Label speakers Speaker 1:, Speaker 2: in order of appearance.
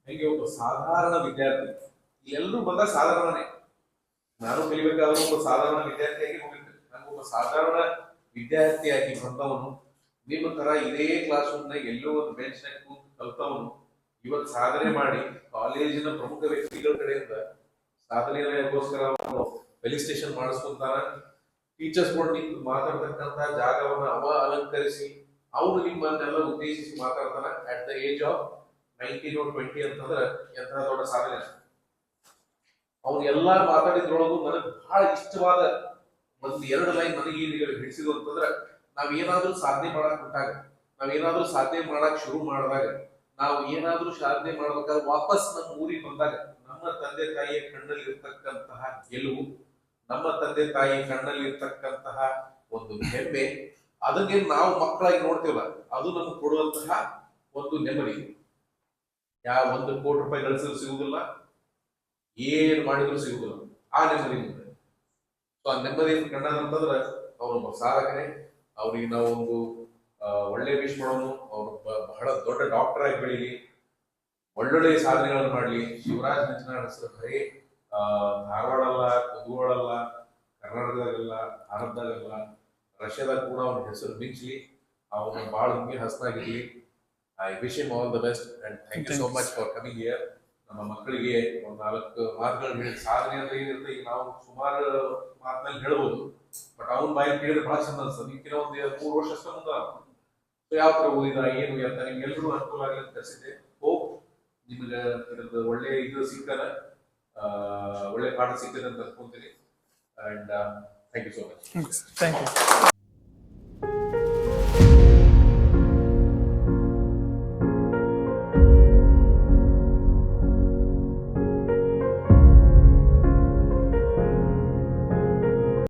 Speaker 1: ಹೀಗೆ ಒಬ್ಬ ಸಾಧಾರಣ ವಿದ್ಯಾರ್ಥಿ, ಎಲ್ಲರೂ ಬಂದ ಸಾಧಾರಣನೇ. ನಾನು ಕಲಿಬೇಕಾದ್ರೂ ಒಬ್ಬ ಸಾಧಾರಣ ವಿದ್ಯಾರ್ಥಿಯಾಗಿ ಹೋಗಿದ್ದೆ. ಒಬ್ಬ ಸಾಧಾರಣ ವಿದ್ಯಾರ್ಥಿಯಾಗಿ ಬಂದವನು ನಿಮ್ಮ ತರ ಇದೇ ಕ್ಲಾಸ್ ರೂಮ್ನ ಎಲ್ಲೋ ಒಂದು ಬೆಂಚ್ ನಾಗ ಕೂತು ಕಲ್ತವನು ಇವತ್ತು ಸಾಧನೆ ಮಾಡಿ ಕಾಲೇಜಿನ ಪ್ರಮುಖ ವ್ಯಕ್ತಿಗಳ ಕಡೆಯಿಂದ ಸಾಧನೆಗೋಸ್ಕರ ಅವನು ಫೆಲಿಸ್ಟೇಷನ್ ಮಾಡಿಸ್ಕೊಂತಾನ. ಟೀಚರ್ಸ್ ಗಳು ನಿಂತು ಮಾತಾಡ್ತಕ್ಕಂತ ಜಾಗವನ್ನ ಅಲಂಕರಿಸಿ ಅವನು ನಿಮ್ಮನ್ನೆಲ್ಲ ಉದ್ದೇಶಿಸಿ ಮಾತಾಡ್ತಾನ. At the age of 19 or 20 ಅಂತಂದ್ರೆ ಎಂತಹ ದೊಡ್ಡ ಸಾಧನೆ. ಅವ್ನು ಎಲ್ಲಾ ಮಾತಾಡಿದ್ರೊಳಗೂ ನನಗೆ ಬಹಳ ಇಷ್ಟವಾದ ಒಂದು 2 ಲೈನ್ ನನಗೆ ಈಗ ಹಿಡಿಸಿದ್ರು ಅಂತಂದ್ರೆ, ನಾವೇನಾದ್ರೂ ಸಾಧನೆ ಮಾಡಕ್ ಬಿಟ್ಟಾಗ, ನಾವೇನಾದ್ರೂ ಸಾಧನೆ ಮಾಡಕ್ ಶುರು ಮಾಡಿದಾಗ, ನಾವು ಏನಾದ್ರೂ ಸಾಧನೆ ಮಾಡ್ಬೇಕಾದ್ರೆ ವಾಪಸ್ ನಮ್ಮ ಊರಿಗೆ ಬಂದಾಗ ನಮ್ಮ ತಂದೆ ತಾಯಿಯ ಕಣ್ಣಲ್ಲಿ ಇರ್ತಕ್ಕಂತಹ ಗೆಲುವು, ನಮ್ಮ ತಂದೆ ತಾಯಿ ಕಣ್ಣಲ್ಲಿ ಇರ್ತಕ್ಕಂತಹ ಒಂದು ಹೆಮ್ಮೆ, ಅದನ್ನೇ ನಾವು ಮಕ್ಕಳಾಗಿ ನೋಡ್ತೀವಲ್ಲ, ಅದು ನಮ್ಗೆ ಕೊಡುವಂತಹ ಒಂದು ನೆಮ್ಮದಿ. ಯಾವ 1 ಕೋಟಿ ರೂಪಾಯಿ ಗಳಿಸಿದ್ರು ಸಿಗುದಿಲ್ಲ, ಏನ್ ಮಾಡಿದ್ರು ಸಿಗುದಿಲ್ಲ ಆ ನೆಮ್ಮದಿ ಮುಂದೆ. ಸೊ ಆ ನೆಮ್ಮದಿಯನ್ನು ಕಂಡಂತಂದ್ರೆ ಅವನೊಬ್ಬ ಸಾಧಕನೇ. ಅವ್ರಿಗೆ ನಾವು ಒಂದು ಒಳ್ಳೆ ವಿಶ್ ಮಾಡೋನು. ಅವ್ರು ಬಹಳ ದೊಡ್ಡ ಡಾಕ್ಟರ್ ಆಗಿ ಬೆಳೀಲಿ, ಒಳ್ಳೊಳ್ಳೆ ಸಾಧನೆಗಳನ್ನು ಮಾಡ್ಲಿ. ಶಿವರಾಜ್ ನಂಜನಗೂಡು ಹೆಸರು ಬರೀ ಧಾರವಾಡ ಅಲ್ಲ, ಕುಂದಗೋಳ ಅಲ್ಲ, ಕರ್ನಾಟಕದಾಗಲ್ಲ, ಭಾರತದಾಗಲ್ಲ, ರಷ್ಯಾದಾಗ ಕೂಡ ಅವನ ಹೆಸರು ಮಿಂಚಲಿ. ಅವನು ಬಹಳ ಹಿಂಗೆ ಹಸನಾಗಿರ್ಲಿ. I wish him all the best and thank you so much for coming here. ನಮ್ಮ ಮಕ್ಕಳಿಗೆ ಒಂದು 4 ಮಾತುಗಳು ಹೇಳಿ, ಸಾಧನೆ ಅಂದ್ರೆ ಏನಿರುತ್ತೆ ಈಗ ನಾವು ಸುಮಾರು ಮಾತಲ್ಲಿ ಹೇಳ್ಬೋದು, ಬಟ್ ಅವನ ಬಾಯಿ ಕೇಳಿದ್ರೆ ಬಹಳ ಚಂದ ಅನ್ಸ್ತದೆ. ನಿಮ್ಗೆ ಒಂದು 3 ವರ್ಷ ಅಷ್ಟ ಮುಂದೆ ಯಾವ ತರ ಓದಿದ ಏನು ಅಂತ ನಿಮ್ಗೆಲ್ರಿಗೂ ಅನುಕೂಲ ಆಗಲಿ ಅಂತ ಕಳಿಸಿದ್ದೆ. ಹೋಪ್ ನಿಮ್ಗೆ ಇದ್ರದ್ದು ಒಳ್ಳೆ ಇದು ಸಿಕ್ಕದ, ಒಳ್ಳೆ ಪಾಠ ಸಿಕ್ಕದ ಅಂತ ಅನ್ಕೊಂತೀನಿ. And thank you so much.
Speaker 2: Thank you.